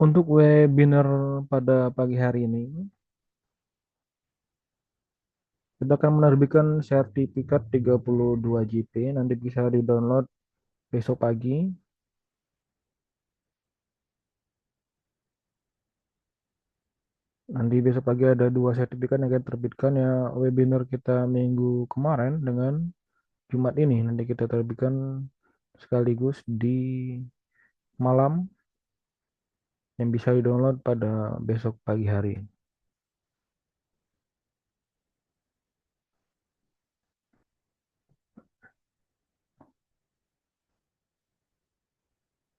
Untuk webinar pada pagi hari ini, kita akan menerbitkan sertifikat 32 JP, nanti bisa di-download besok pagi. Nanti besok pagi ada dua sertifikat yang akan terbitkan ya, webinar kita minggu kemarin dengan Jumat ini. Nanti kita terbitkan sekaligus di malam yang bisa di-download pada besok pagi hari.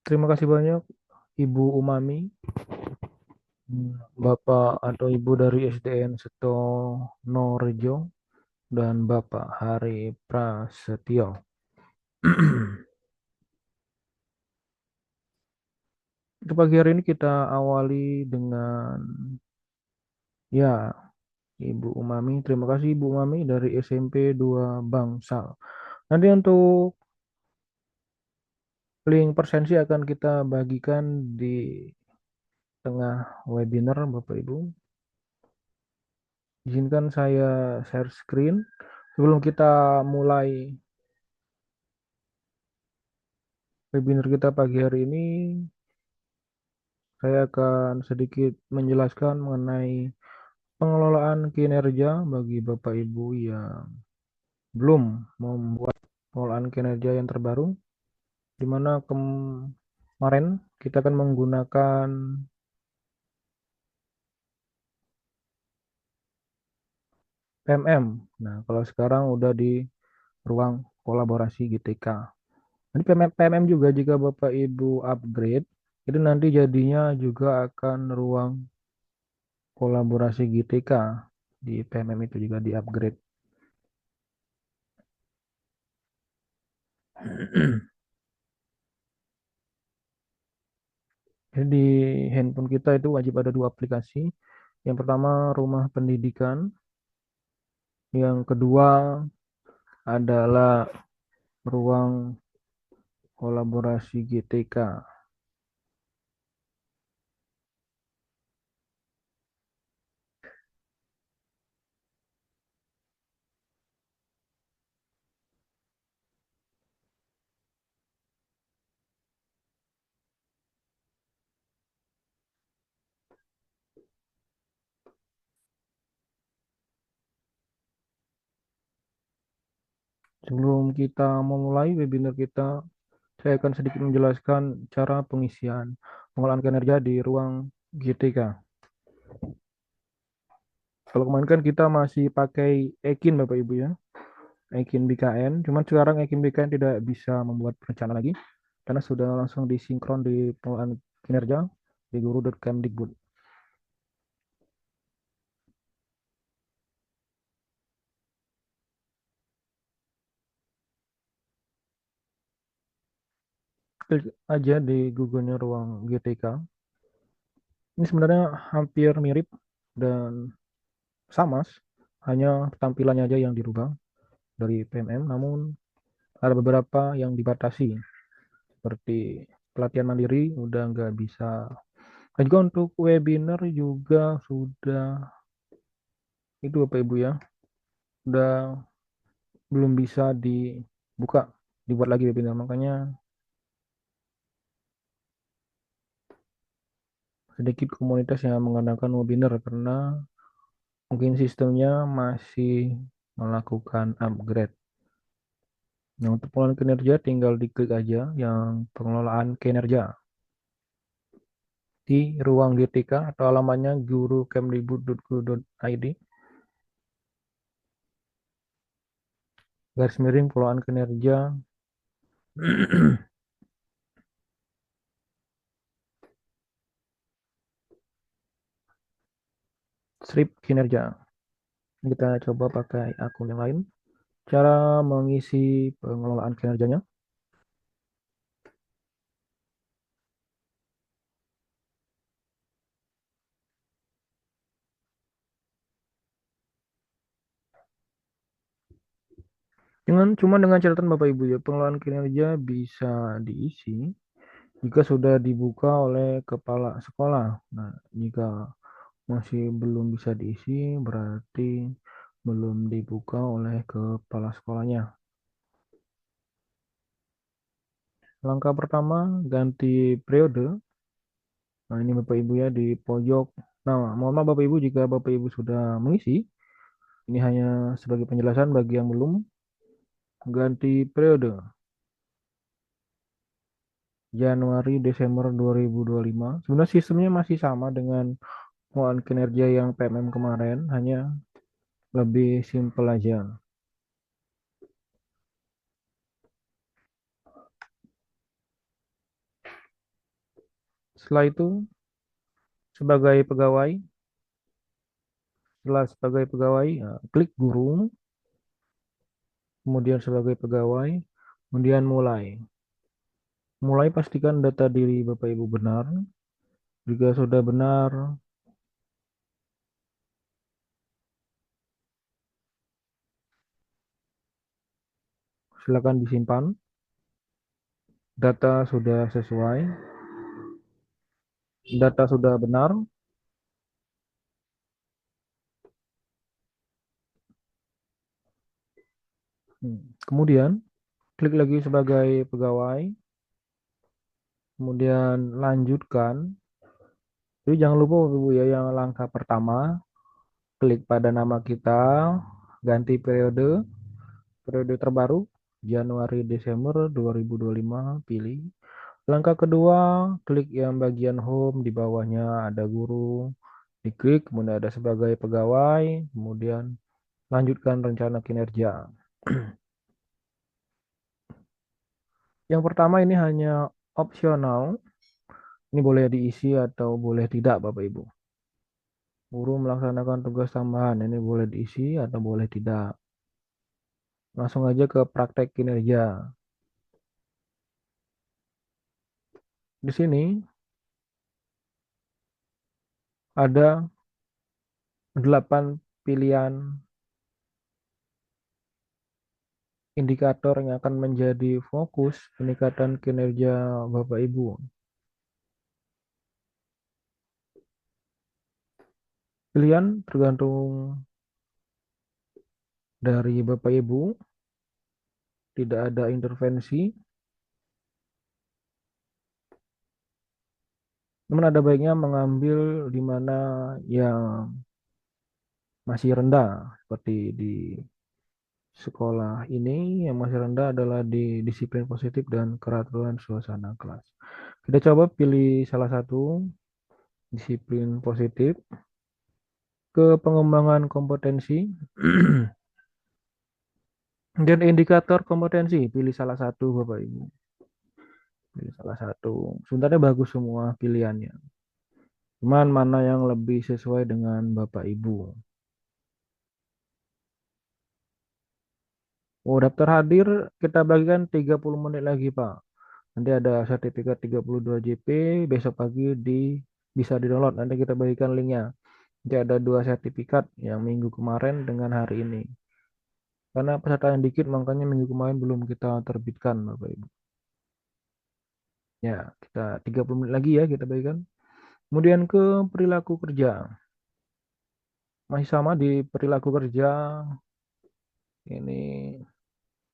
Terima kasih banyak Ibu Umami, Bapak atau Ibu dari SDN Setonorejo, dan Bapak Hari Prasetyo. Untuk pagi hari ini kita awali dengan ya Ibu Umami. Terima kasih Ibu Umami dari SMP 2 Bangsal. Nanti untuk link presensi akan kita bagikan di tengah webinar Bapak Ibu. Izinkan saya share screen. Sebelum kita mulai webinar kita pagi hari ini, saya akan sedikit menjelaskan mengenai pengelolaan kinerja bagi Bapak Ibu yang belum membuat pengelolaan kinerja yang terbaru, di mana kemarin kita akan menggunakan PMM. Nah, kalau sekarang udah di ruang kolaborasi GTK. Nanti PMM juga jika Bapak Ibu upgrade, itu nanti jadinya juga akan ruang kolaborasi GTK di PMM itu juga di upgrade. Jadi di handphone kita itu wajib ada dua aplikasi. Yang pertama Rumah Pendidikan, yang kedua adalah ruang kolaborasi GTK. Sebelum kita memulai webinar kita, saya akan sedikit menjelaskan cara pengisian pengolahan kinerja di ruang GTK. Kalau kemarin kan kita masih pakai Ekin Bapak Ibu ya, Ekin BKN. Cuman sekarang Ekin BKN tidak bisa membuat rencana lagi karena sudah langsung disinkron di pengolahan kinerja di guru.kemdikbud. Klik aja di Google-nya ruang GTK. Ini sebenarnya hampir mirip dan sama, hanya tampilannya aja yang dirubah dari PMM, namun ada beberapa yang dibatasi, seperti pelatihan mandiri udah nggak bisa. Dan juga untuk webinar juga sudah itu Bapak Ibu ya, udah belum bisa dibuka, dibuat lagi webinar. Makanya sedikit komunitas yang mengadakan webinar karena mungkin sistemnya masih melakukan upgrade. Nah, untuk pengelolaan kinerja tinggal diklik aja yang pengelolaan kinerja di ruang GTK atau alamannya guru.kemdikbud.go.id garis miring pengelolaan kinerja strip kinerja. Kita coba pakai akun yang lain. Cara mengisi pengelolaan kinerjanya. Cuma dengan catatan Bapak Ibu ya, pengelolaan kinerja bisa diisi jika sudah dibuka oleh kepala sekolah. Nah, jika masih belum bisa diisi, berarti belum dibuka oleh kepala sekolahnya. Langkah pertama, ganti periode. Nah, ini Bapak Ibu ya di pojok. Nah, mohon maaf Bapak Ibu jika Bapak Ibu sudah mengisi. Ini hanya sebagai penjelasan bagi yang belum. Ganti periode. Januari Desember 2025. Sebenarnya sistemnya masih sama dengan penguatan kinerja yang PMM kemarin, hanya lebih simpel aja. Setelah itu, sebagai pegawai, setelah sebagai pegawai, klik guru, kemudian sebagai pegawai, kemudian mulai. Mulai pastikan data diri Bapak Ibu benar. Jika sudah benar, silakan disimpan. Data sudah sesuai, data sudah benar. Kemudian, klik lagi sebagai pegawai, kemudian lanjutkan. Jadi jangan lupa Bapak Ibu ya, yang langkah pertama, klik pada nama kita, ganti periode, periode terbaru, Januari Desember 2025, pilih. Langkah kedua, klik yang bagian home, di bawahnya ada guru, diklik, kemudian ada sebagai pegawai, kemudian lanjutkan rencana kinerja. Yang pertama ini hanya opsional, ini boleh diisi atau boleh tidak Bapak Ibu. Guru melaksanakan tugas tambahan, ini boleh diisi atau boleh tidak. Langsung aja ke praktek kinerja. Di sini ada 8 pilihan indikator yang akan menjadi fokus peningkatan kinerja Bapak Ibu. Pilihan tergantung dari Bapak Ibu, tidak ada intervensi. Namun ada baiknya mengambil di mana yang masih rendah, seperti di sekolah ini yang masih rendah adalah di disiplin positif dan keraturan suasana kelas. Kita coba pilih salah satu disiplin positif ke pengembangan kompetensi dan indikator kompetensi. Pilih salah satu Bapak Ibu. Pilih salah satu. Sebenarnya bagus semua pilihannya. Cuman mana yang lebih sesuai dengan Bapak Ibu. Oh, daftar hadir kita bagikan 30 menit lagi, Pak. Nanti ada sertifikat 32 JP, besok pagi bisa di-download. Nanti kita bagikan linknya. Nanti ada 2 sertifikat yang minggu kemarin dengan hari ini. Karena peserta yang dikit, makanya minggu kemarin belum kita terbitkan, Bapak Ibu. Ya, kita 30 menit lagi ya kita bagikan. Kemudian ke perilaku kerja. Masih sama di perilaku kerja, ini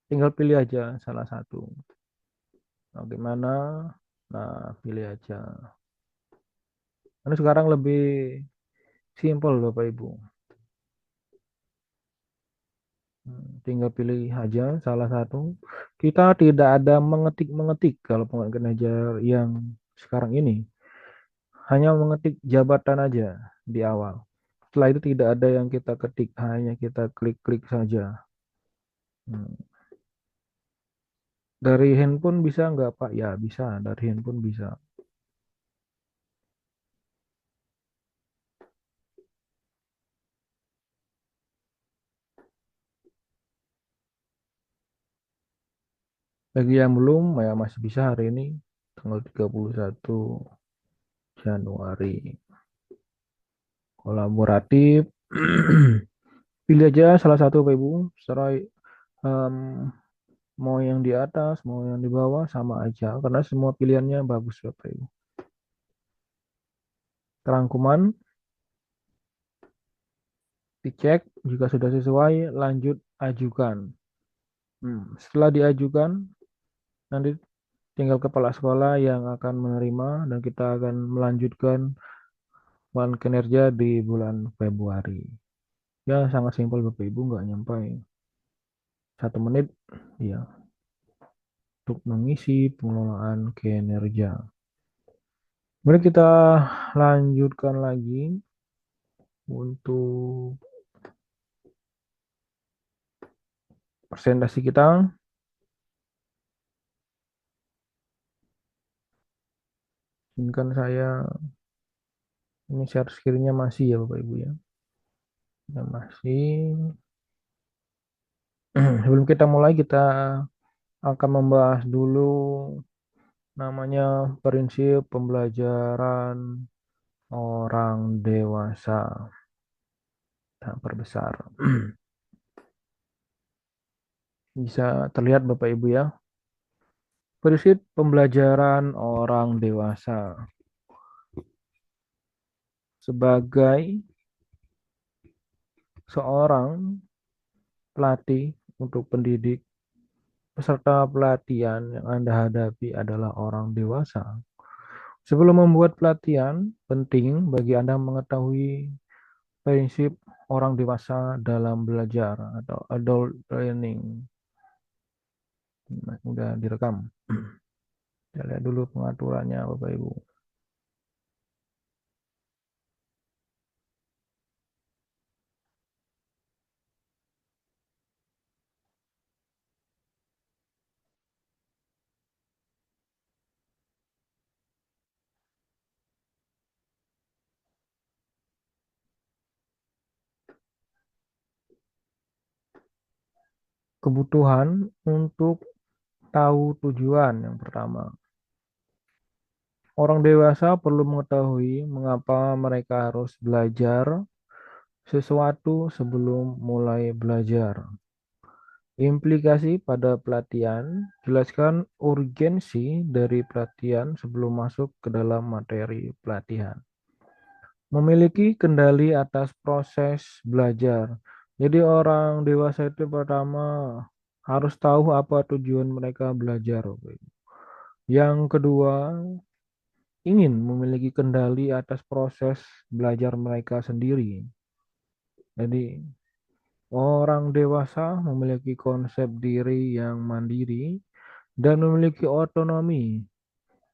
tinggal pilih aja salah satu. Bagaimana? Nah, pilih aja. Karena sekarang lebih simpel Bapak Ibu. Tinggal pilih aja salah satu. Kita tidak ada mengetik-mengetik kalau pengen ajar yang sekarang ini. Hanya mengetik jabatan aja di awal. Setelah itu tidak ada yang kita ketik, hanya kita klik-klik saja. Hmm. Dari handphone bisa nggak Pak? Ya bisa, dari handphone bisa. Bagi yang belum, ya masih bisa hari ini, tanggal 31 Januari. Kolaboratif. Pilih aja salah satu Bapak Ibu. Secara em, Mau yang di atas, mau yang di bawah sama aja karena semua pilihannya bagus Bapak Ibu. Terangkuman dicek jika sudah sesuai, lanjut ajukan. Setelah diajukan, nanti tinggal kepala sekolah yang akan menerima dan kita akan melanjutkan bulan kinerja di bulan Februari. Ya sangat simpel Bapak Ibu, nggak nyampe 1 menit ya untuk mengisi pengelolaan kinerja. Mari kita lanjutkan lagi untuk presentasi kita. Izinkan saya ini share screen-nya masih ya Bapak Ibu ya. Ya masih. Sebelum kita mulai kita akan membahas dulu namanya prinsip pembelajaran orang dewasa. Nah, perbesar. Bisa terlihat Bapak Ibu ya. Prinsip pembelajaran orang dewasa sebagai seorang pelatih untuk pendidik peserta pelatihan yang Anda hadapi adalah orang dewasa. Sebelum membuat pelatihan, penting bagi Anda mengetahui prinsip orang dewasa dalam belajar atau adult learning. Nah, udah direkam. Kita lihat dulu pengaturannya Bapak Ibu. Kebutuhan untuk tahu tujuan yang pertama. Orang dewasa perlu mengetahui mengapa mereka harus belajar sesuatu sebelum mulai belajar. Implikasi pada pelatihan, jelaskan urgensi dari pelatihan sebelum masuk ke dalam materi pelatihan. Memiliki kendali atas proses belajar. Jadi orang dewasa itu pertama harus tahu apa tujuan mereka belajar. Yang kedua, ingin memiliki kendali atas proses belajar mereka sendiri. Jadi orang dewasa memiliki konsep diri yang mandiri dan memiliki otonomi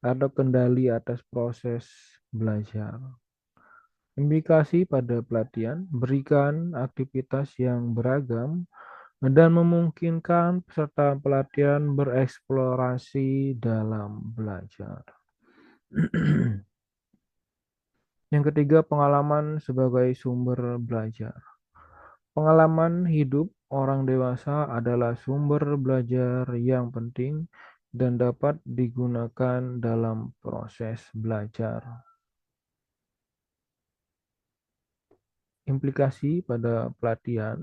atau kendali atas proses belajar. Implikasi pada pelatihan, berikan aktivitas yang beragam dan memungkinkan peserta pelatihan bereksplorasi dalam belajar. Yang ketiga, pengalaman sebagai sumber belajar. Pengalaman hidup orang dewasa adalah sumber belajar yang penting dan dapat digunakan dalam proses belajar. Implikasi pada pelatihan,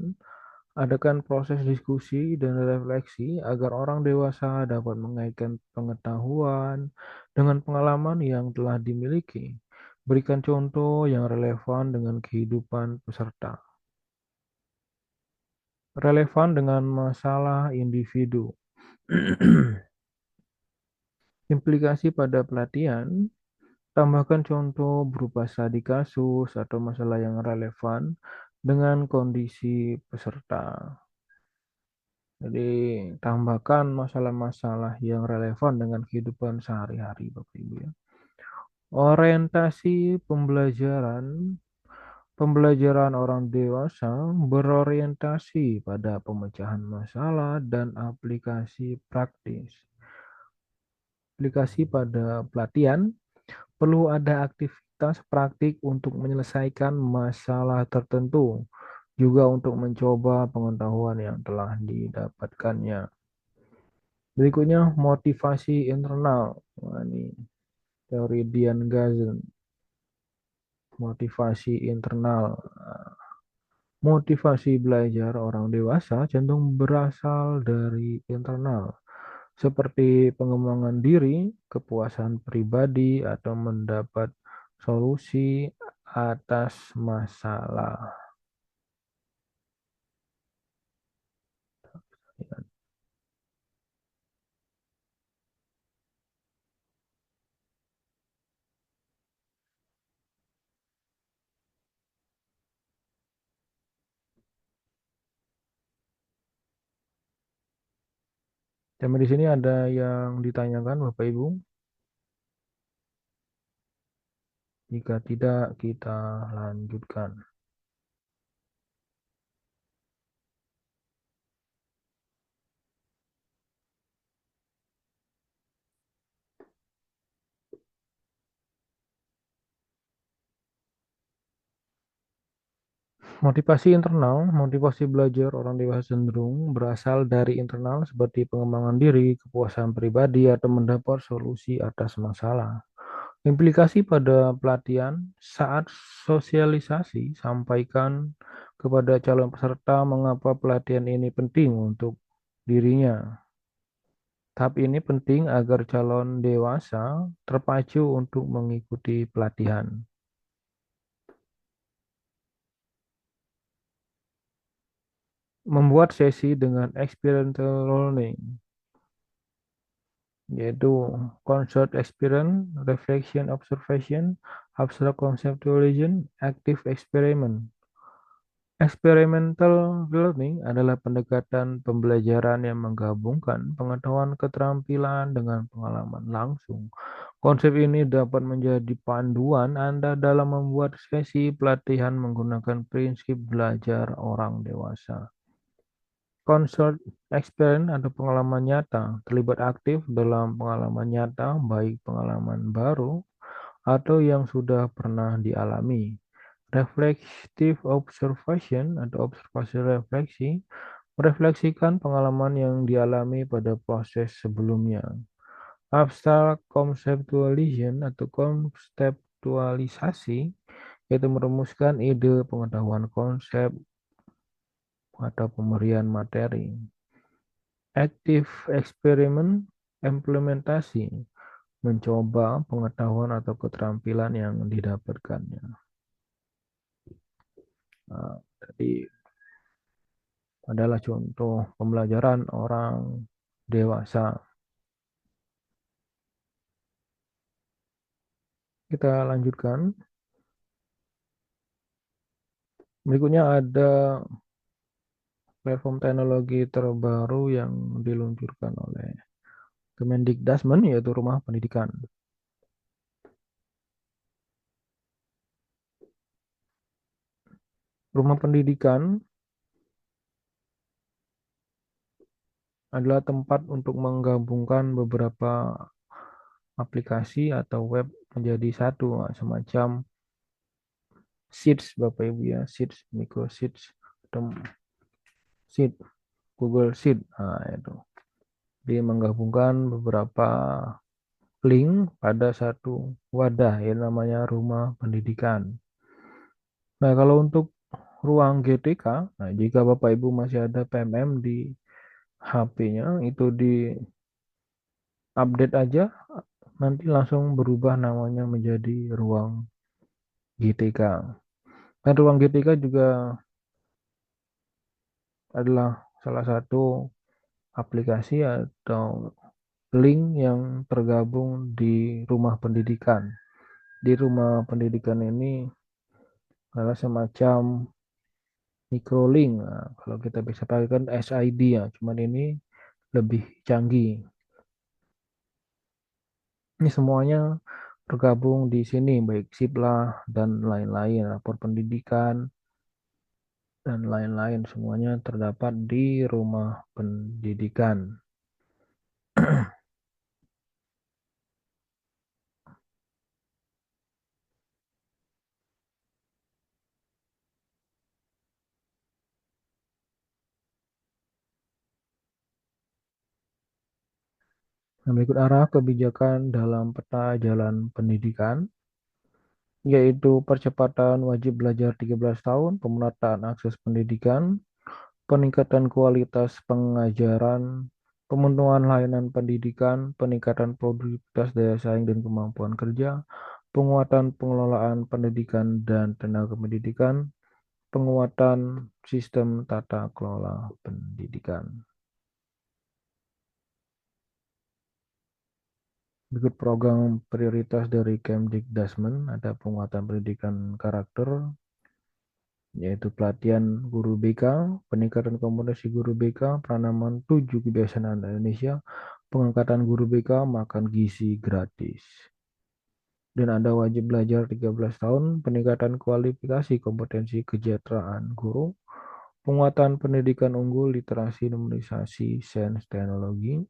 adakan proses diskusi dan refleksi agar orang dewasa dapat mengaitkan pengetahuan dengan pengalaman yang telah dimiliki. Berikan contoh yang relevan dengan kehidupan peserta. Relevan dengan masalah individu. Implikasi pada pelatihan, tambahkan contoh berupa studi kasus atau masalah yang relevan dengan kondisi peserta. Jadi tambahkan masalah-masalah yang relevan dengan kehidupan sehari-hari Bapak Ibu ya. Orientasi pembelajaran. Pembelajaran orang dewasa berorientasi pada pemecahan masalah dan aplikasi praktis. Aplikasi pada pelatihan, perlu ada aktivitas praktik untuk menyelesaikan masalah tertentu, juga untuk mencoba pengetahuan yang telah didapatkannya. Berikutnya, motivasi internal. Nah, ini teori Dian Gazen. Motivasi internal. Motivasi belajar orang dewasa cenderung berasal dari internal, seperti pengembangan diri, kepuasan pribadi, atau mendapat solusi atas masalah. Sampai di sini ada yang ditanyakan, Bapak Ibu? Jika tidak, kita lanjutkan. Motivasi internal, motivasi belajar orang dewasa cenderung berasal dari internal seperti pengembangan diri, kepuasan pribadi, atau mendapat solusi atas masalah. Implikasi pada pelatihan saat sosialisasi sampaikan kepada calon peserta mengapa pelatihan ini penting untuk dirinya. Tahap ini penting agar calon dewasa terpacu untuk mengikuti pelatihan. Membuat sesi dengan experiential learning, yaitu concept experience, reflection observation, abstract conceptualization, active experiment. Experimental learning adalah pendekatan pembelajaran yang menggabungkan pengetahuan keterampilan dengan pengalaman langsung. Konsep ini dapat menjadi panduan Anda dalam membuat sesi pelatihan menggunakan prinsip belajar orang dewasa. Concert experience atau pengalaman nyata terlibat aktif dalam pengalaman nyata, baik pengalaman baru atau yang sudah pernah dialami. Reflective observation atau observasi refleksi merefleksikan pengalaman yang dialami pada proses sebelumnya. Abstract conceptualization atau konseptualisasi yaitu merumuskan ide, pengetahuan konsep, atau pemberian materi. Active eksperimen implementasi mencoba pengetahuan atau keterampilan yang didapatkannya. Nah, jadi adalah contoh pembelajaran orang dewasa. Kita lanjutkan. Berikutnya ada platform teknologi terbaru yang diluncurkan oleh Kemendikbudrismen yaitu Rumah Pendidikan. Rumah Pendidikan adalah tempat untuk menggabungkan beberapa aplikasi atau web menjadi satu, semacam Sheets Bapak Ibu ya, Sheets, Micro Sheets, atau Sheet, Google Sheet. Nah, itu. Dia menggabungkan beberapa link pada satu wadah yang namanya Rumah Pendidikan. Nah, kalau untuk ruang GTK, nah jika Bapak Ibu masih ada PMM di HP-nya, itu di update aja, nanti langsung berubah namanya menjadi ruang GTK. Dan ruang GTK juga adalah salah satu aplikasi atau link yang tergabung di rumah pendidikan. Di rumah pendidikan ini adalah semacam microlink. Nah, kalau kita bisa pakai kan SID ya, cuman ini lebih canggih. Ini semuanya tergabung di sini, baik Siplah dan lain-lain, rapor pendidikan dan lain-lain, semuanya terdapat di rumah pendidikan. Nah, berikut arah kebijakan dalam peta jalan pendidikan. yaitu percepatan wajib belajar 13 tahun, pemerataan akses pendidikan, peningkatan kualitas pengajaran, pemenuhan layanan pendidikan, peningkatan produktivitas daya saing dan kemampuan kerja, penguatan pengelolaan pendidikan dan tenaga pendidikan, penguatan sistem tata kelola pendidikan. Berikut program prioritas dari Kemdikbudrismen, ada penguatan pendidikan karakter, yaitu pelatihan guru BK, peningkatan kompetensi guru BK, penanaman 7 kebiasaan anak Indonesia, pengangkatan guru BK, makan gizi gratis. Dan ada wajib belajar 13 tahun, peningkatan kualifikasi kompetensi kesejahteraan guru, penguatan pendidikan unggul, literasi, numerisasi, sains, teknologi,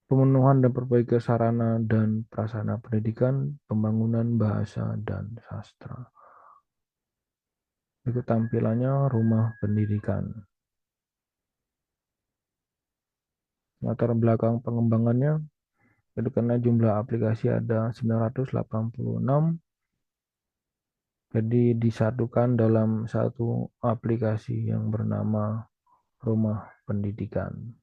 pemenuhan dan perbaikan sarana dan prasarana pendidikan, pembangunan bahasa dan sastra. Berikut tampilannya rumah pendidikan. Latar belakang pengembangannya, itu karena jumlah aplikasi ada 986, jadi disatukan dalam satu aplikasi yang bernama rumah pendidikan.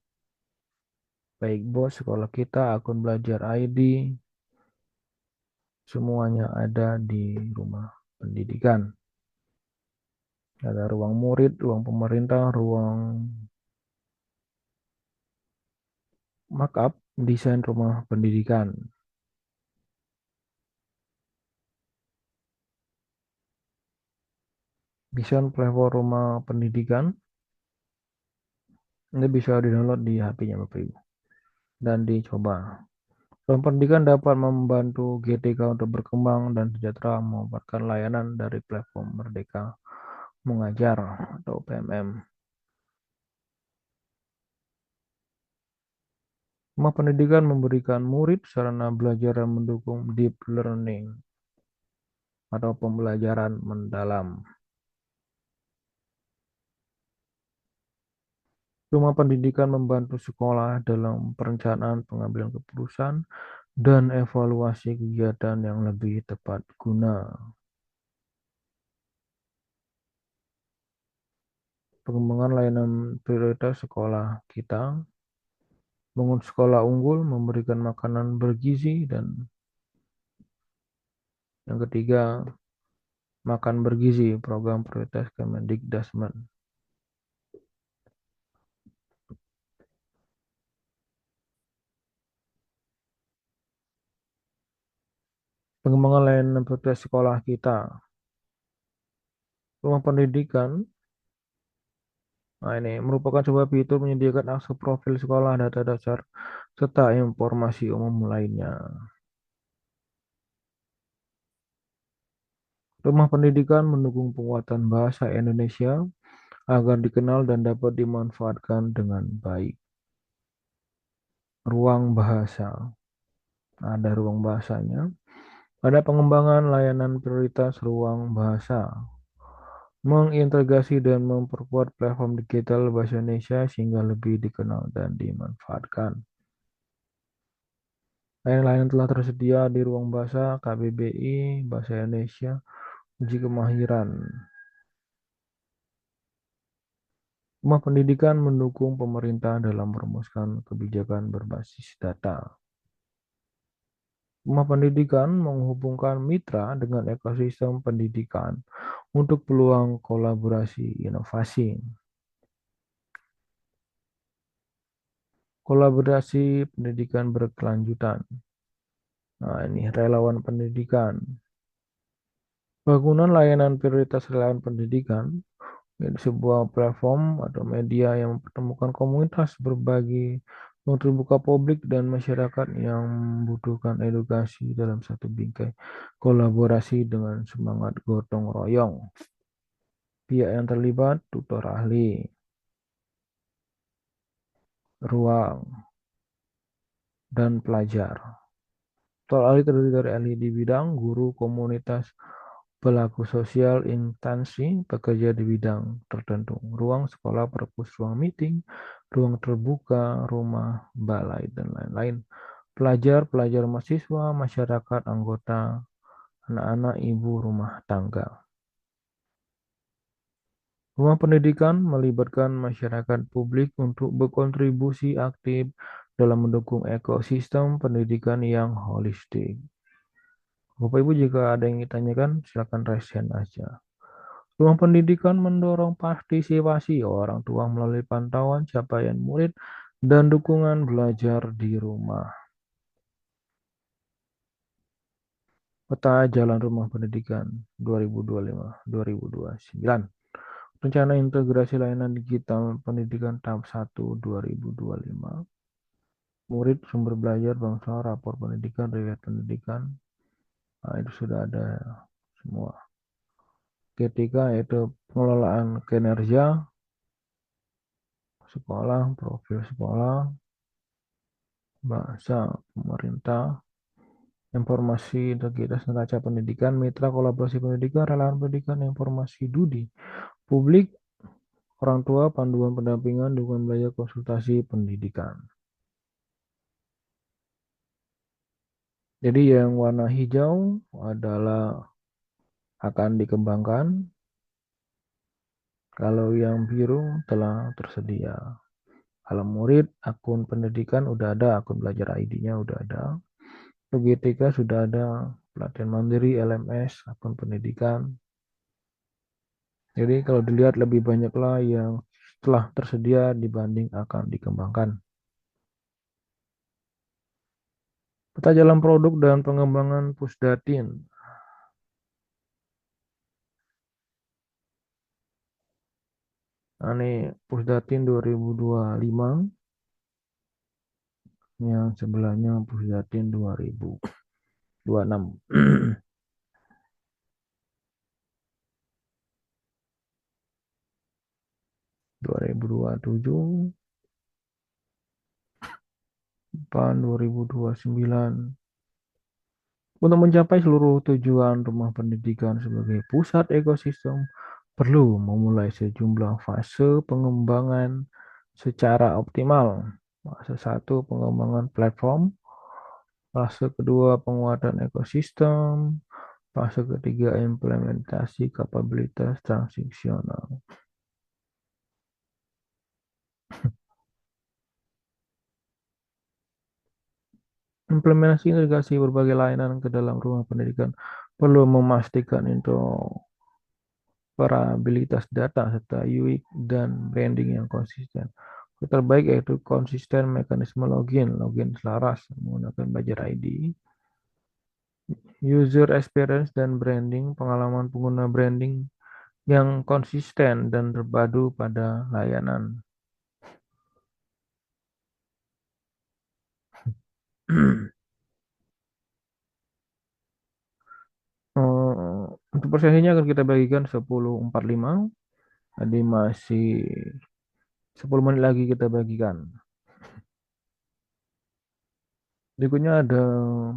Baik bos, sekolah kita, akun belajar ID, semuanya ada di rumah pendidikan. Ada ruang murid, ruang pemerintah, ruang markup, desain rumah pendidikan. Desain platform rumah pendidikan, ini bisa di-download di HP-nya Bapak Ibu dan dicoba. Ruang pendidikan dapat membantu GTK untuk berkembang dan sejahtera memanfaatkan layanan dari platform Merdeka Mengajar atau PMM. Rumah pendidikan memberikan murid sarana belajar yang mendukung deep learning atau pembelajaran mendalam. Rumah pendidikan membantu sekolah dalam perencanaan pengambilan keputusan dan evaluasi kegiatan yang lebih tepat guna. Pengembangan layanan prioritas sekolah kita, bangun sekolah unggul, memberikan makanan bergizi, dan yang ketiga, makan bergizi, program prioritas Kemendikbudrismen. Pengembangan layanan prioritas sekolah kita, rumah pendidikan. Nah, ini merupakan sebuah fitur menyediakan akses profil sekolah, data dasar, serta informasi umum lainnya. Rumah pendidikan mendukung penguatan bahasa Indonesia agar dikenal dan dapat dimanfaatkan dengan baik. Ruang bahasa, ada ruang bahasanya. Ada pengembangan layanan prioritas ruang bahasa, mengintegrasi dan memperkuat platform digital bahasa Indonesia sehingga lebih dikenal dan dimanfaatkan. Layanan-layanan telah tersedia di ruang bahasa KBBI, Bahasa Indonesia, uji kemahiran. Rumah pendidikan mendukung pemerintah dalam merumuskan kebijakan berbasis data. Rumah pendidikan menghubungkan mitra dengan ekosistem pendidikan untuk peluang kolaborasi inovasi. Kolaborasi pendidikan berkelanjutan. Nah, ini relawan pendidikan. Bangunan layanan prioritas relawan pendidikan, yaitu sebuah platform atau media yang mempertemukan komunitas berbagi yang terbuka publik dan masyarakat yang membutuhkan edukasi dalam satu bingkai kolaborasi dengan semangat gotong royong. Pihak yang terlibat, tutor ahli, ruang, dan pelajar. Tutor ahli terdiri dari ahli di bidang, guru, komunitas, pelaku sosial, instansi, pekerja di bidang tertentu. Ruang sekolah, perpus, ruang meeting, ruang terbuka, rumah, balai, dan lain-lain. pelajar-pelajar mahasiswa, masyarakat, anggota, anak-anak, ibu rumah tangga. Rumah pendidikan melibatkan masyarakat publik untuk berkontribusi aktif dalam mendukung ekosistem pendidikan yang holistik. Bapak Ibu jika ada yang ditanyakan, silakan raise hand aja. Rumah pendidikan mendorong partisipasi orang tua melalui pantauan capaian murid dan dukungan belajar di rumah. Peta Jalan Rumah Pendidikan 2025-2029. Rencana Integrasi Layanan Digital Pendidikan Tahap 1 2025. Murid, sumber belajar, bangsa, rapor pendidikan, riwayat pendidikan. Nah, itu sudah ada semua. Ketika itu pengelolaan kinerja sekolah, profil sekolah, bahasa, pemerintah, informasi integritas neraca pendidikan, mitra kolaborasi pendidikan, relawan pendidikan, informasi Dudi, publik, orang tua, panduan pendampingan, dukungan belajar, konsultasi pendidikan. Jadi yang warna hijau adalah akan dikembangkan, kalau yang biru telah tersedia. Kalau murid, akun pendidikan udah ada, akun belajar ID-nya udah ada. GTK sudah ada, pelatihan mandiri, LMS, akun pendidikan. Jadi kalau dilihat lebih banyaklah yang telah tersedia dibanding akan dikembangkan. Peta jalan produk dan pengembangan Pusdatin. Nah, ini Pusdatin 2025, yang sebelahnya Pusdatin 2026. 2027, PAN 2029. Untuk mencapai seluruh tujuan rumah pendidikan sebagai pusat ekosistem, perlu memulai sejumlah fase pengembangan secara optimal. Fase 1, pengembangan platform. Fase kedua, penguatan ekosistem. Fase ketiga, implementasi kapabilitas transaksional. Implementasi integrasi berbagai layanan ke dalam rumah pendidikan perlu memastikan interoperabilitas data serta UX dan branding yang konsisten. Terbaik yaitu konsisten mekanisme login selaras menggunakan Belajar ID, user experience dan branding, pengalaman pengguna branding yang konsisten dan terpadu pada layanan. Untuk persesinya akan kita bagikan 10:45. Tadi masih 10 menit lagi kita bagikan. Berikutnya ada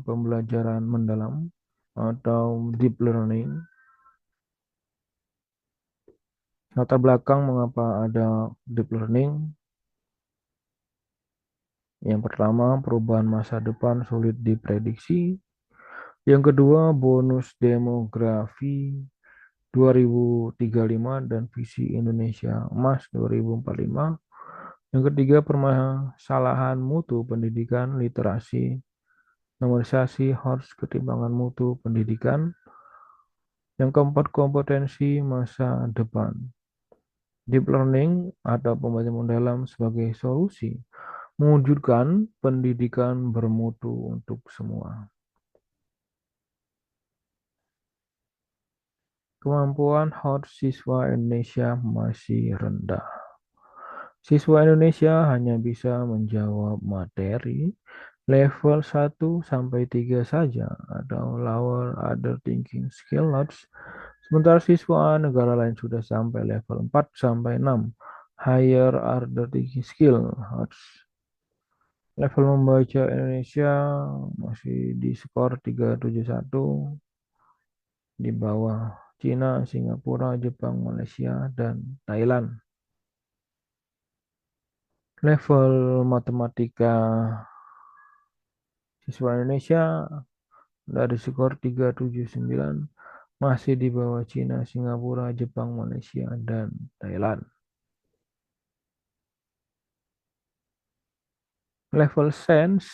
pembelajaran mendalam atau deep learning. Latar belakang mengapa ada deep learning. Yang pertama, perubahan masa depan sulit diprediksi. Yang kedua, bonus demografi 2035 dan visi Indonesia Emas 2045. Yang ketiga, permasalahan mutu pendidikan, literasi, normalisasi, HORS, ketimbangan mutu pendidikan. Yang keempat, kompetensi masa depan. Deep learning atau pembelajaran mendalam sebagai solusi mewujudkan pendidikan bermutu untuk semua. Kemampuan HORS siswa Indonesia masih rendah. Siswa Indonesia hanya bisa menjawab materi level 1-3 saja atau lower other thinking skill notes. Sementara siswa negara lain sudah sampai level 4-6 higher order thinking skill notes. Level membaca Indonesia masih di skor 371 di bawah Cina, Singapura, Jepang, Malaysia, dan Thailand. Level matematika Siswa Indonesia dari skor 379 masih di bawah Cina, Singapura, Jepang, Malaysia, dan Thailand. Level Sense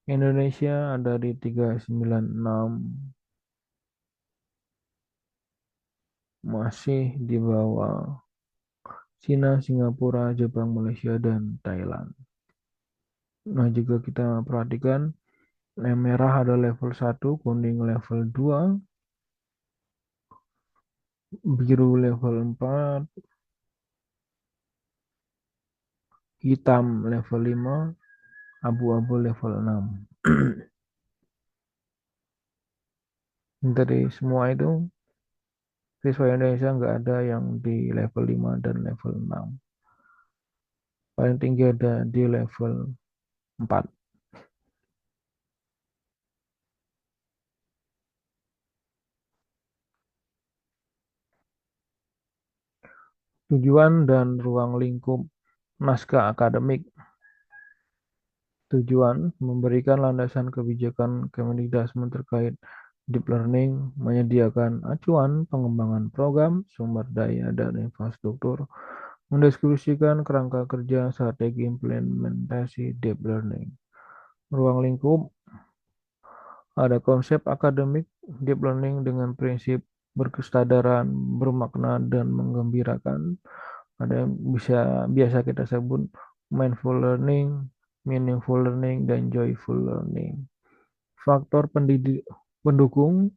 Indonesia ada di 396, masih di bawah Cina, Singapura, Jepang, Malaysia, dan Thailand. Nah, jika kita perhatikan, yang merah ada level 1, kuning level 2, biru level 4, hitam level 5, abu-abu level 6. Dari semua itu, siswa Indonesia nggak ada yang di level 5 dan level 6. Paling tinggi ada di level 4. Tujuan dan ruang lingkup naskah akademik. Tujuan memberikan landasan kebijakan Kemendikbud terkait deep learning, menyediakan acuan pengembangan program, sumber daya, dan infrastruktur, mendiskusikan kerangka kerja strategi implementasi deep learning. Ruang lingkup ada konsep akademik deep learning dengan prinsip berkesadaran, bermakna, dan menggembirakan. Ada yang biasa kita sebut mindful learning, meaningful learning, dan joyful learning. Faktor pendukung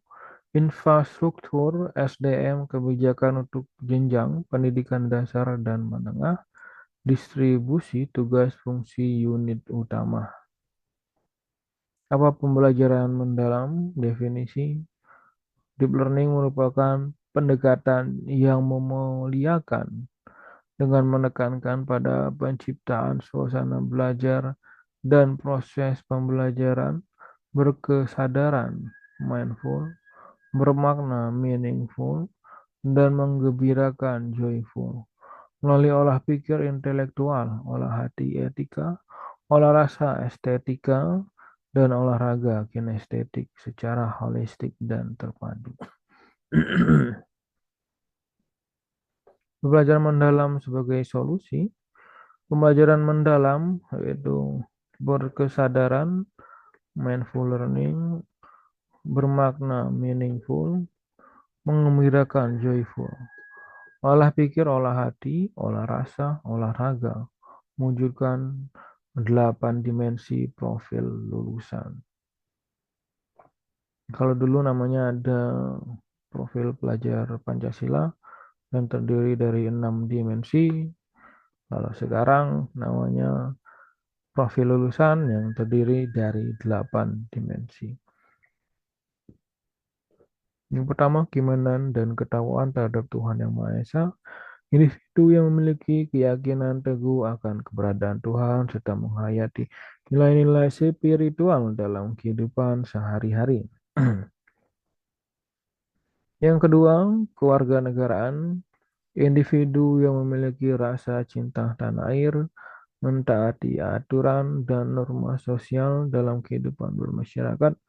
infrastruktur SDM, kebijakan untuk jenjang pendidikan dasar dan menengah, distribusi tugas fungsi unit utama. Apa pembelajaran mendalam? Definisi deep learning merupakan pendekatan yang memuliakan dengan menekankan pada penciptaan suasana belajar dan proses pembelajaran berkesadaran mindful, bermakna meaningful, dan menggembirakan joyful. Melalui olah pikir intelektual, olah hati etika, olah rasa estetika, dan olahraga kinestetik secara holistik dan terpadu. Pembelajaran mendalam sebagai solusi. Pembelajaran mendalam yaitu berkesadaran, mindful learning, bermakna meaningful, mengembirakan joyful. Olah pikir, olah hati, olah rasa, olahraga, mewujudkan 8 dimensi profil lulusan. Kalau dulu namanya ada profil pelajar Pancasila yang terdiri dari 6 dimensi. Kalau sekarang namanya profil lulusan yang terdiri dari 8 dimensi. Yang pertama, keimanan dan ketakwaan terhadap Tuhan Yang Maha Esa. Individu yang memiliki keyakinan teguh akan keberadaan Tuhan serta menghayati nilai-nilai spiritual dalam kehidupan sehari-hari. Yang kedua, kewarganegaraan. Individu yang memiliki rasa cinta tanah air, mentaati aturan dan norma sosial dalam kehidupan bermasyarakat,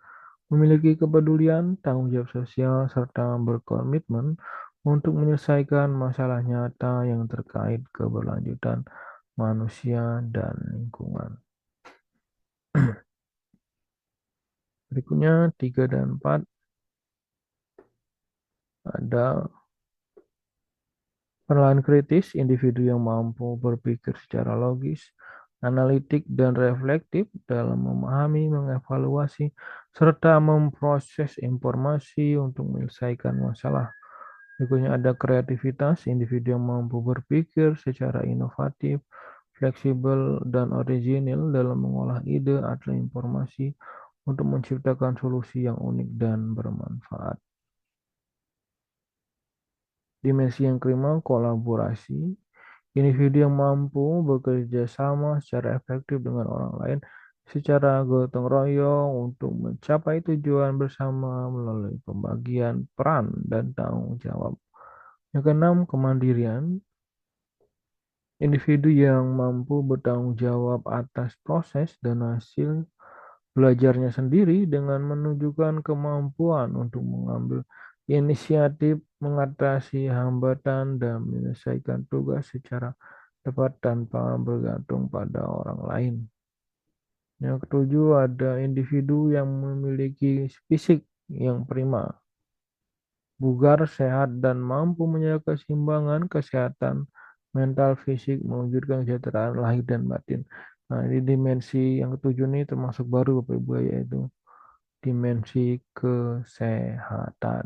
memiliki kepedulian, tanggung jawab sosial, serta berkomitmen untuk menyelesaikan masalah nyata yang terkait keberlanjutan manusia dan lingkungan. Berikutnya 3 dan 4 ada penilaian kritis, individu yang mampu berpikir secara logis, analitik, dan reflektif dalam memahami, mengevaluasi, serta memproses informasi untuk menyelesaikan masalah. Berikutnya ada kreativitas, individu yang mampu berpikir secara inovatif, fleksibel, dan original dalam mengolah ide atau informasi untuk menciptakan solusi yang unik dan bermanfaat. Dimensi yang kelima, kolaborasi. Individu yang mampu bekerja sama secara efektif dengan orang lain secara gotong royong untuk mencapai tujuan bersama melalui pembagian peran dan tanggung jawab. Yang keenam, kemandirian. Individu yang mampu bertanggung jawab atas proses dan hasil belajarnya sendiri dengan menunjukkan kemampuan untuk mengambil inisiatif, mengatasi hambatan, dan menyelesaikan tugas secara tepat tanpa bergantung pada orang lain. Yang ketujuh, ada individu yang memiliki fisik yang prima, bugar, sehat, dan mampu menjaga keseimbangan kesehatan mental fisik, mewujudkan kesejahteraan lahir dan batin. Nah, ini dimensi yang ketujuh ini termasuk baru Bapak Ibu, yaitu dimensi kesehatan.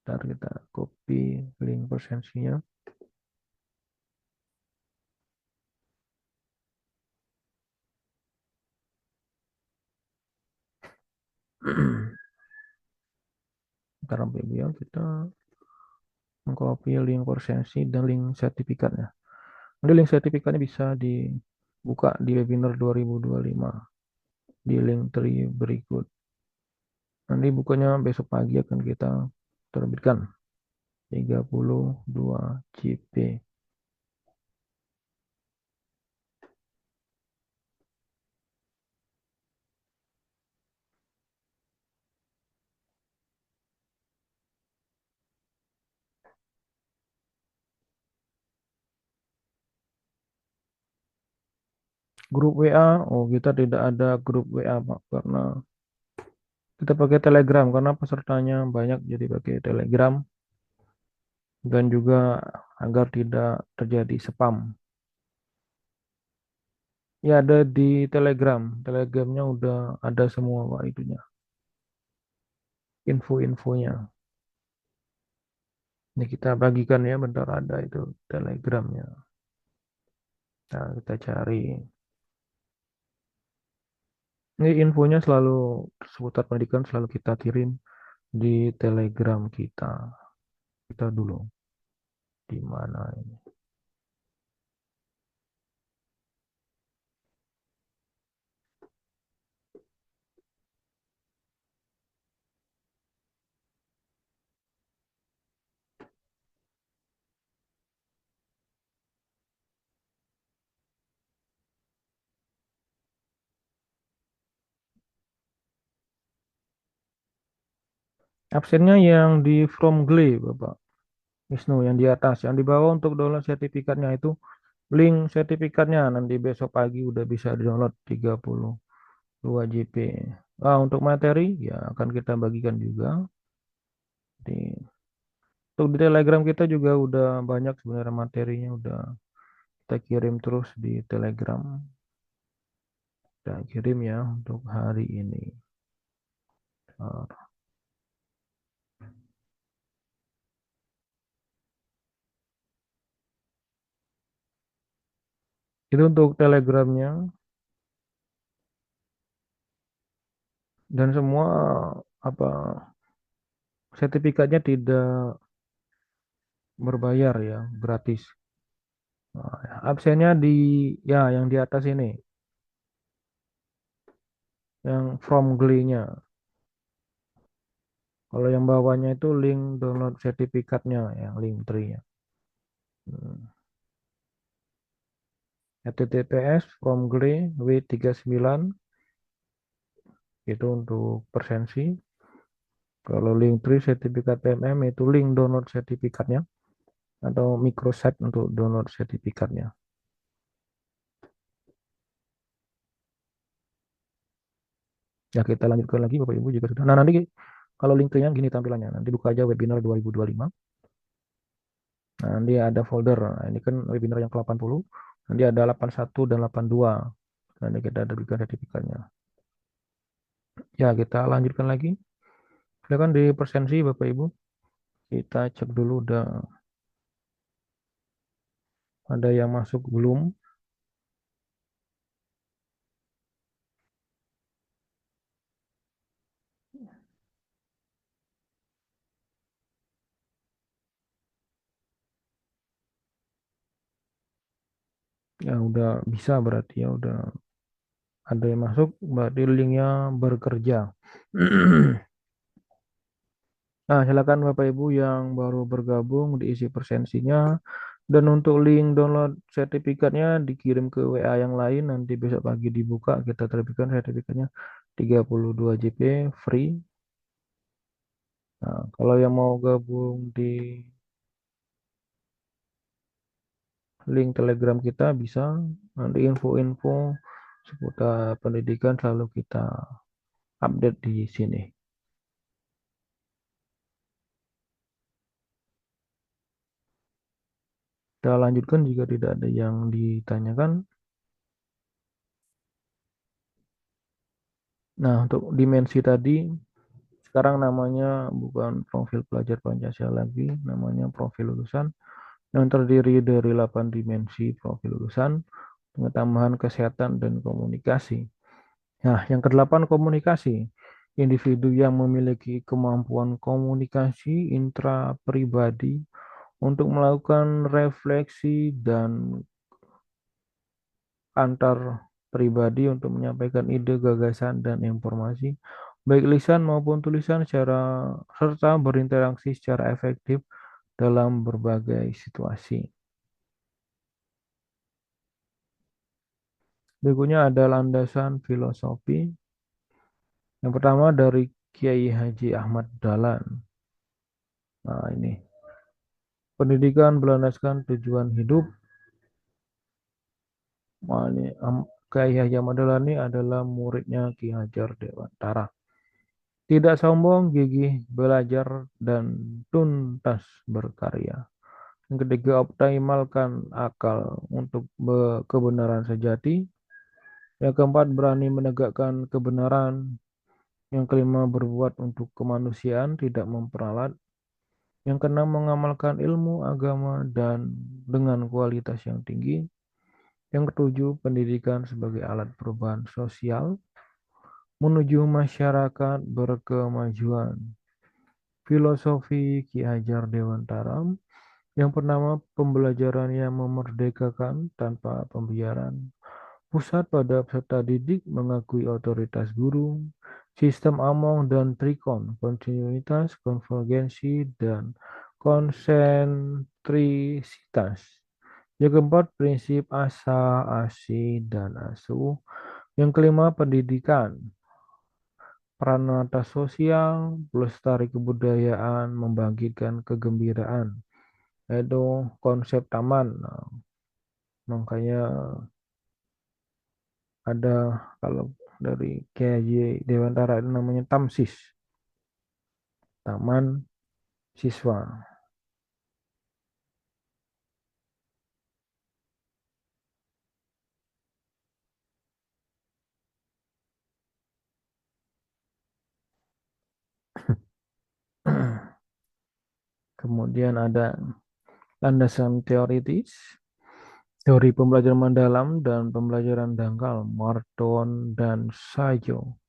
Ntar kita copy link presensinya. Ntar Bapak Ibu ya, kita mengcopy link presensi dan link sertifikatnya. Nanti link sertifikatnya bisa dibuka di webinar 2025 di link tree berikut. Nanti bukunya besok pagi akan kita terbitkan 32 JP. Grup WA, oh kita tidak ada grup WA Pak, karena kita pakai Telegram karena pesertanya banyak jadi pakai Telegram dan juga agar tidak terjadi spam. Ya ada di Telegram, Telegramnya udah ada semua Pak itunya, info-infonya. Ini kita bagikan ya, bentar ada itu Telegramnya. Nah, kita cari. Ini infonya selalu seputar pendidikan selalu kita kirim di Telegram kita. Kita dulu di mana ini? Absennya yang di From Glee, Bapak Wisnu, yang di atas, yang di bawah untuk download sertifikatnya itu link sertifikatnya nanti besok pagi udah bisa download 32 JP. Ah, untuk materi ya akan kita bagikan juga di untuk di Telegram kita juga udah banyak sebenarnya materinya udah kita kirim terus di Telegram. Kita kirim ya untuk hari ini. Nah, itu untuk Telegramnya dan semua apa sertifikatnya tidak berbayar ya, gratis. Nah, absennya di ya yang di atas ini, yang from Glee-nya. Kalau yang bawahnya itu link download sertifikatnya, yang link tree-nya. Hmm. https from Glee W39 itu untuk persensi. Kalau link tree sertifikat PMM itu link download sertifikatnya atau microsite untuk download sertifikatnya. Ya kita lanjutkan lagi Bapak Ibu juga sudah. Nah nanti kalau link tree-nya gini tampilannya. Nanti buka aja webinar 2025. Nah, nanti ada folder. Nah, ini kan webinar yang ke-80. Nanti ada 81 dan 82. Nanti kita ada berikan sertifikatnya. Ya, kita lanjutkan lagi. Silakan di presensi Bapak Ibu. Kita cek dulu udah ada yang masuk belum. Ya, udah bisa berarti ya. Udah ada yang masuk. Berarti linknya bekerja. Nah, silakan Bapak Ibu yang baru bergabung diisi presensinya. Dan untuk link download sertifikatnya dikirim ke WA yang lain. Nanti besok pagi dibuka, kita terbitkan sertifikatnya. 32 GB free. Nah, kalau yang mau gabung di link Telegram kita bisa, nanti info-info seputar pendidikan selalu kita update di sini. Kita lanjutkan jika tidak ada yang ditanyakan. Nah, untuk dimensi tadi, sekarang namanya bukan profil pelajar Pancasila lagi, namanya profil lulusan yang terdiri dari 8 dimensi profil lulusan, pengetahuan kesehatan dan komunikasi. Nah, yang kedelapan komunikasi. Individu yang memiliki kemampuan komunikasi intrapribadi untuk melakukan refleksi dan antar pribadi untuk menyampaikan ide, gagasan, dan informasi, baik lisan maupun tulisan secara serta berinteraksi secara efektif dalam berbagai situasi. Berikutnya ada landasan filosofi. Yang pertama dari Kiai Haji Ahmad Dahlan. Nah, ini pendidikan berlandaskan tujuan hidup. Nah, ini Kiai Haji Ahmad Dahlan ini adalah muridnya Ki Hajar Dewantara. Tidak sombong, gigih belajar, dan tuntas berkarya. Yang ketiga, optimalkan akal untuk kebenaran sejati. Yang keempat, berani menegakkan kebenaran. Yang kelima, berbuat untuk kemanusiaan, tidak memperalat. Yang keenam, mengamalkan ilmu agama dan dengan kualitas yang tinggi. Yang ketujuh, pendidikan sebagai alat perubahan sosial menuju masyarakat berkemajuan. Filosofi Ki Hajar Dewantara. Yang pertama, pembelajaran yang memerdekakan tanpa pembiaran. Pusat pada peserta didik mengakui otoritas guru. Sistem Among dan Trikon, kontinuitas, konvergensi, dan konsentrisitas. Yang keempat, prinsip asa, asi, dan asuh. Yang kelima, pendidikan. Peran atas sosial, pelestari kebudayaan, membangkitkan kegembiraan, yaitu konsep taman. Nah, makanya ada kalau dari KJ Dewantara itu namanya TAMSIS, Taman Siswa. Kemudian ada landasan teoritis, teori pembelajaran mendalam dan pembelajaran dangkal, Marton dan Sajo,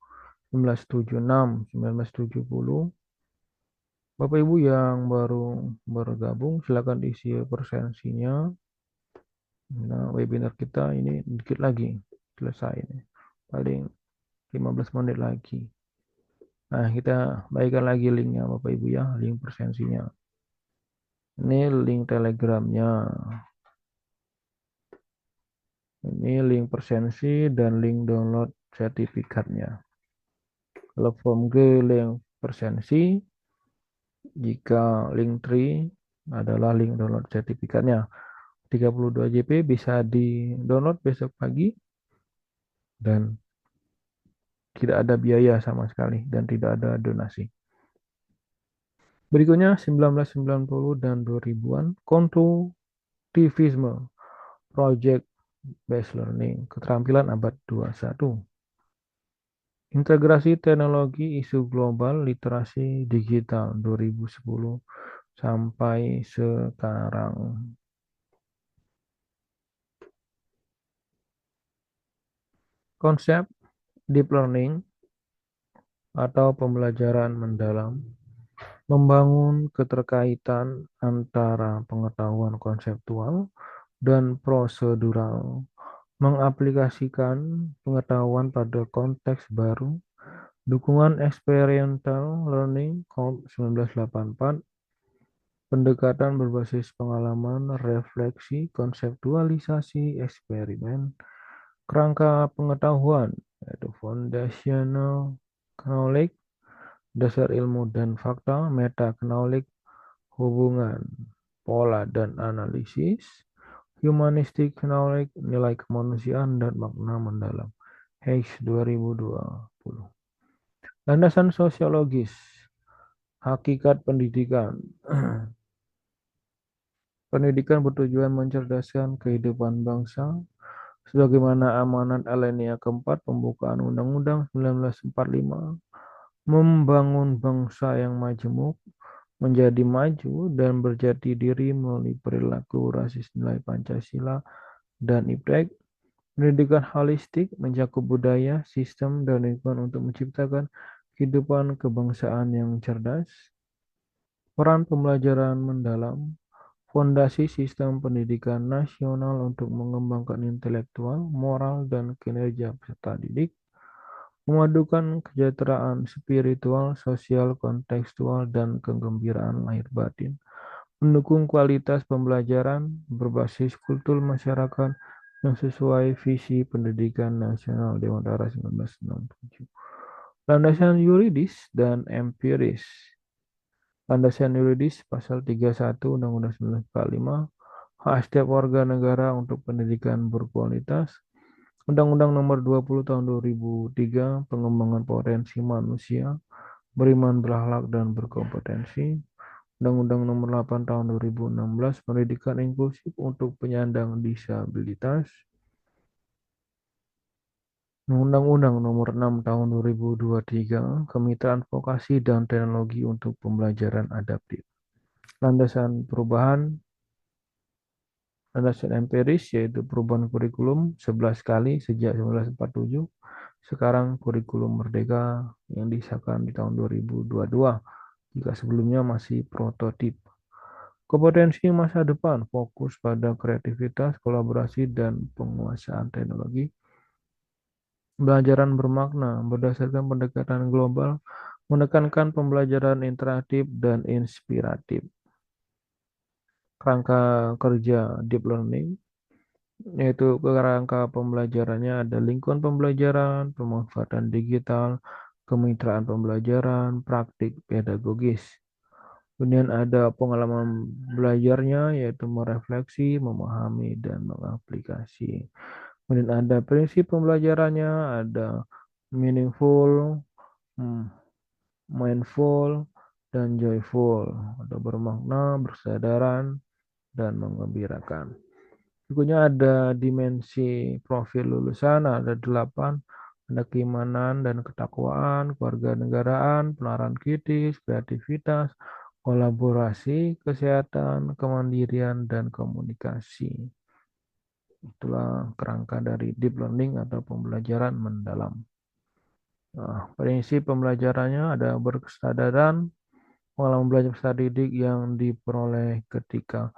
1976, 1970. Bapak Ibu yang baru bergabung, silakan diisi presensinya. Nah, webinar kita ini dikit lagi selesai ini. Paling 15 menit lagi. Nah, kita baikkan lagi linknya Bapak Ibu ya, link presensinya. Ini link Telegramnya. Ini link presensi dan link download sertifikatnya. Kalau form G link presensi, jika link tree adalah link download sertifikatnya. 32 JP bisa di-download besok pagi dan tidak ada biaya sama sekali dan tidak ada donasi. Berikutnya 1990 dan 2000-an, konstruktivisme, project based learning, keterampilan abad 21. Integrasi teknologi isu global literasi digital 2010 sampai sekarang. Konsep deep learning atau pembelajaran mendalam membangun keterkaitan antara pengetahuan konseptual dan prosedural, mengaplikasikan pengetahuan pada konteks baru, dukungan experiential learning (COP 1984), pendekatan berbasis pengalaman, refleksi, konseptualisasi, eksperimen, kerangka pengetahuan, yaitu foundational knowledge, dasar ilmu dan fakta, meta knowledge, hubungan, pola dan analisis, humanistic knowledge, nilai kemanusiaan dan makna mendalam. Hayes 2020. Landasan sosiologis, hakikat pendidikan. Pendidikan bertujuan mencerdaskan kehidupan bangsa, sebagaimana amanat Alinea keempat Pembukaan Undang-Undang 1945, membangun bangsa yang majemuk, menjadi maju dan berjati diri melalui perilaku rasis nilai Pancasila dan IPTEK. Pendidikan holistik mencakup budaya, sistem, dan lingkungan untuk menciptakan kehidupan kebangsaan yang cerdas. Peran pembelajaran mendalam, fondasi sistem pendidikan nasional untuk mengembangkan intelektual, moral, dan kinerja peserta didik, memadukan kesejahteraan spiritual, sosial, kontekstual, dan kegembiraan lahir batin, mendukung kualitas pembelajaran berbasis kultur masyarakat yang sesuai visi pendidikan nasional Dewan Darat 1967. Landasan yuridis dan empiris. Landasan yuridis pasal 31 Undang-Undang 1945, hak setiap warga negara untuk pendidikan berkualitas. Undang-Undang Nomor 20 Tahun 2003 Pengembangan Potensi Manusia Beriman, Berakhlak, dan Berkompetensi. Undang-Undang Nomor 8 Tahun 2016 Pendidikan Inklusif untuk Penyandang Disabilitas. Undang-Undang Nomor 6 Tahun 2023 Kemitraan Vokasi dan Teknologi untuk Pembelajaran Adaptif. Landasan perubahan, landasan empiris yaitu perubahan kurikulum 11 kali sejak 1947. Sekarang kurikulum merdeka yang disahkan di tahun 2022, jika sebelumnya masih prototip. Kompetensi masa depan fokus pada kreativitas, kolaborasi, dan penguasaan teknologi. Pembelajaran bermakna berdasarkan pendekatan global, menekankan pembelajaran interaktif dan inspiratif. Kerangka kerja deep learning, yaitu kerangka pembelajarannya ada lingkungan pembelajaran, pemanfaatan digital, kemitraan pembelajaran, praktik pedagogis. Kemudian ada pengalaman belajarnya, yaitu merefleksi, memahami, dan mengaplikasi. Kemudian ada prinsip pembelajarannya, ada meaningful, mindful, dan joyful, atau bermakna, bersadaran, dan mengembirakan. Berikutnya ada dimensi profil lulusan, ada 8, ada keimanan dan ketakwaan, kewarganegaraan, penalaran kritis, kreativitas, kolaborasi, kesehatan, kemandirian, dan komunikasi. Itulah kerangka dari deep learning atau pembelajaran mendalam. Nah, prinsip pembelajarannya ada berkesadaran, pengalaman belajar peserta didik yang diperoleh ketika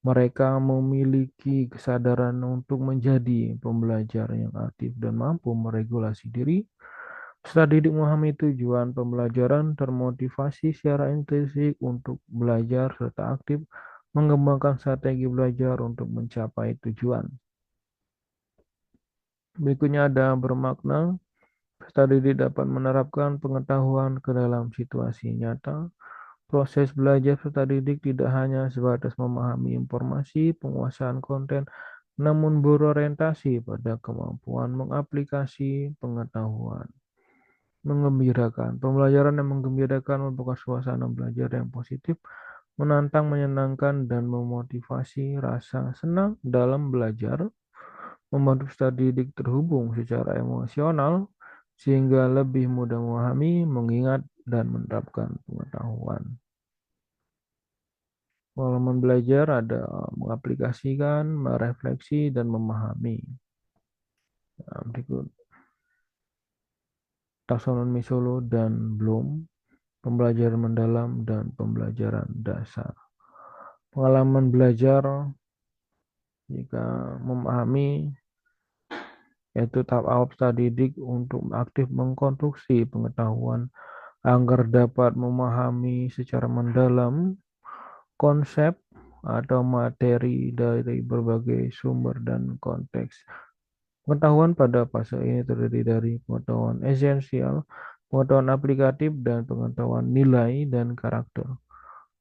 mereka memiliki kesadaran untuk menjadi pembelajar yang aktif dan mampu meregulasi diri. Peserta didik memahami tujuan pembelajaran, termotivasi secara intrinsik untuk belajar, serta aktif mengembangkan strategi belajar untuk mencapai tujuan. Berikutnya ada bermakna. Peserta didik dapat menerapkan pengetahuan ke dalam situasi nyata. Proses belajar peserta didik tidak hanya sebatas memahami informasi, penguasaan konten, namun berorientasi pada kemampuan mengaplikasi pengetahuan. Menggembirakan. Pembelajaran yang menggembirakan merupakan suasana belajar yang positif, menantang, menyenangkan, dan memotivasi rasa senang dalam belajar, membantu peserta didik terhubung secara emosional, sehingga lebih mudah memahami, mengingat, dan menerapkan pengetahuan. Pengalaman belajar ada mengaplikasikan, merefleksi, dan memahami. Nah, berikut taksonomi Solo dan Bloom, pembelajaran mendalam dan pembelajaran dasar. Pengalaman belajar jika memahami, yaitu tahap awal peserta didik untuk aktif mengkonstruksi pengetahuan agar dapat memahami secara mendalam konsep atau materi dari berbagai sumber dan konteks. Pengetahuan pada fase ini terdiri dari pengetahuan esensial, pengetahuan aplikatif, dan pengetahuan nilai dan karakter.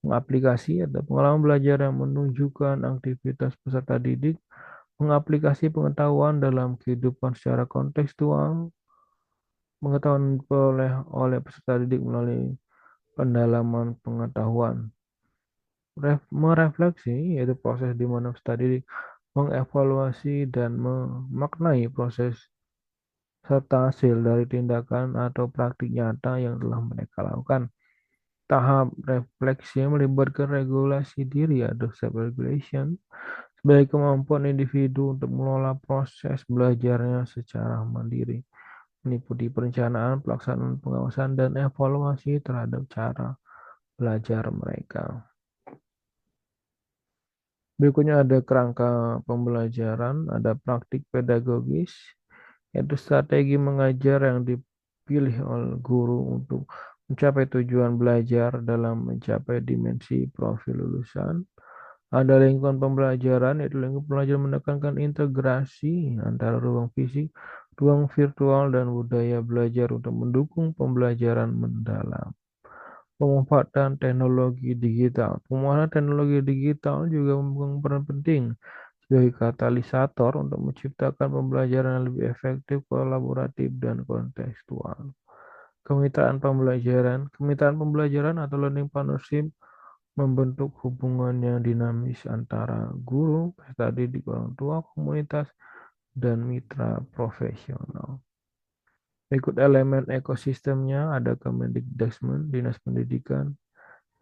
Mengaplikasi ada pengalaman belajar yang menunjukkan aktivitas peserta didik, mengaplikasi pengetahuan dalam kehidupan secara kontekstual, pengetahuan diperoleh oleh peserta didik melalui pendalaman pengetahuan. Merefleksi yaitu proses di mana peserta didik mengevaluasi dan memaknai proses serta hasil dari tindakan atau praktik nyata yang telah mereka lakukan. Tahap refleksi melibatkan regulasi diri atau self-regulation sebagai kemampuan individu untuk mengelola proses belajarnya secara mandiri, meliputi perencanaan, pelaksanaan, pengawasan, dan evaluasi terhadap cara belajar mereka. Berikutnya ada kerangka pembelajaran, ada praktik pedagogis, yaitu strategi mengajar yang dipilih oleh guru untuk mencapai tujuan belajar dalam mencapai dimensi profil lulusan. Ada lingkungan pembelajaran, yaitu lingkungan pembelajaran menekankan integrasi antara ruang fisik, ruang virtual, dan budaya belajar untuk mendukung pembelajaran mendalam. Pemanfaatan teknologi digital. Pemanfaatan teknologi digital juga memegang peran penting sebagai katalisator untuk menciptakan pembelajaran yang lebih efektif, kolaboratif, dan kontekstual. Kemitraan pembelajaran. Kemitraan pembelajaran atau learning partnership membentuk hubungan yang dinamis antara guru, peserta didik, orang tua, komunitas, dan mitra profesional. Berikut elemen ekosistemnya ada Kemendikbudristek, Dinas Pendidikan,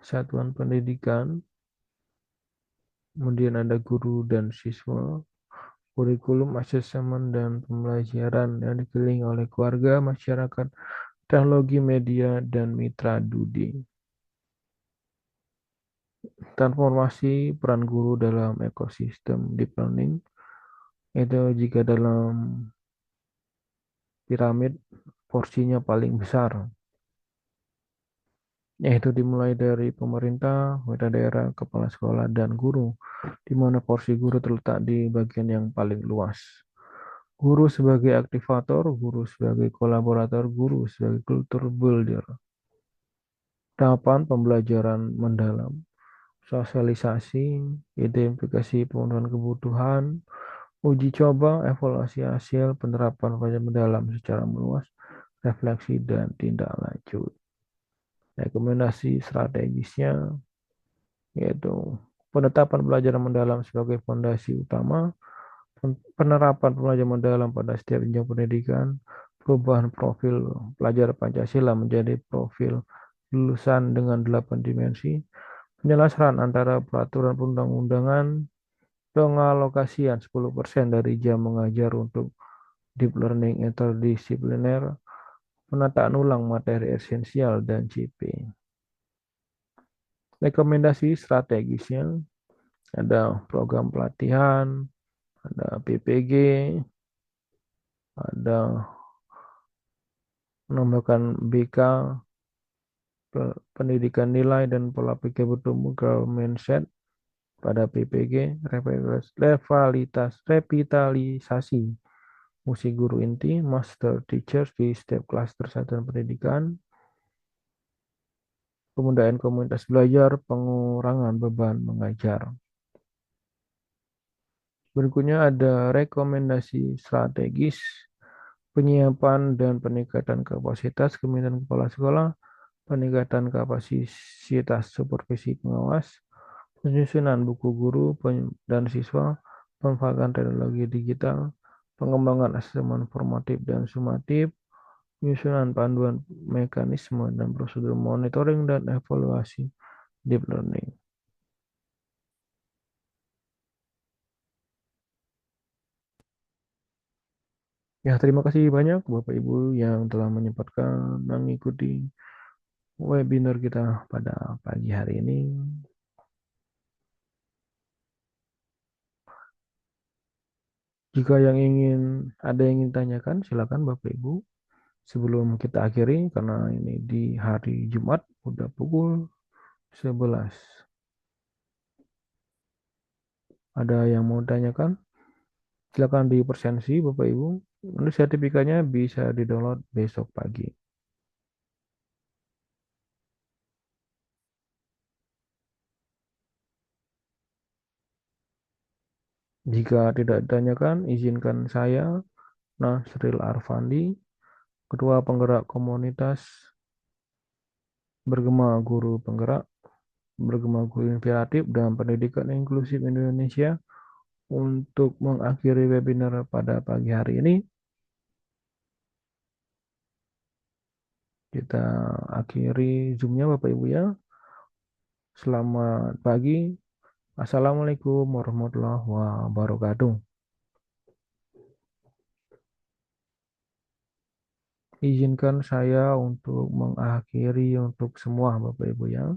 Satuan Pendidikan, kemudian ada guru dan siswa, kurikulum, asesmen, dan pembelajaran yang dikelilingi oleh keluarga, masyarakat, teknologi media, dan mitra studi. Transformasi peran guru dalam ekosistem deep learning itu jika dalam piramid porsinya paling besar, yaitu dimulai dari pemerintah, pemerintah daerah, kepala sekolah, dan guru, di mana porsi guru terletak di bagian yang paling luas. Guru sebagai aktivator, guru sebagai kolaborator, guru sebagai culture builder. Tahapan pembelajaran mendalam, sosialisasi, identifikasi pemenuhan kebutuhan, uji coba, evaluasi hasil, penerapan pembelajaran mendalam secara meluas, refleksi, dan tindak lanjut. Rekomendasi strategisnya yaitu penetapan pembelajaran mendalam sebagai fondasi utama, penerapan pembelajaran mendalam pada setiap jenjang pendidikan, perubahan profil pelajar Pancasila menjadi profil lulusan dengan 8 dimensi, penyelesaian antara peraturan perundang-undangan, pengalokasian 10% dari jam mengajar untuk deep learning interdisipliner, penataan ulang materi esensial, dan CP. Rekomendasi strategisnya ada program pelatihan, ada PPG, ada menambahkan BK, pendidikan nilai dan pola pikir bertumbuh growth mindset pada PPG, revitalisasi musik guru inti, master teachers di setiap klaster satuan pendidikan, pemudaan komunitas belajar, pengurangan beban mengajar. Berikutnya ada rekomendasi strategis, penyiapan dan peningkatan kapasitas Kementerian Kepala Sekolah, peningkatan kapasitas supervisi pengawas, penyusunan buku guru dan siswa, pemanfaatan teknologi digital, pengembangan asesmen formatif dan sumatif, penyusunan panduan mekanisme dan prosedur monitoring dan evaluasi deep learning. Ya, terima kasih banyak Bapak Ibu yang telah menyempatkan mengikuti webinar kita pada pagi hari ini. Jika ada yang ingin tanyakan, silakan Bapak Ibu. Sebelum kita akhiri, karena ini di hari Jumat, udah pukul 11. Ada yang mau tanyakan? Silakan dipersensi Bapak Ibu. Nanti sertifikatnya bisa di-download besok pagi. Jika tidak ditanyakan, izinkan saya, Nasril Arfandi, Ketua Penggerak Komunitas Bergema Guru Penggerak, Bergema Guru Inspiratif dan Pendidikan Inklusif Indonesia untuk mengakhiri webinar pada pagi hari ini. Kita akhiri Zoom-nya Bapak Ibu ya. Selamat pagi. Assalamualaikum warahmatullahi wabarakatuh. Izinkan saya untuk mengakhiri untuk semua Bapak Ibu ya.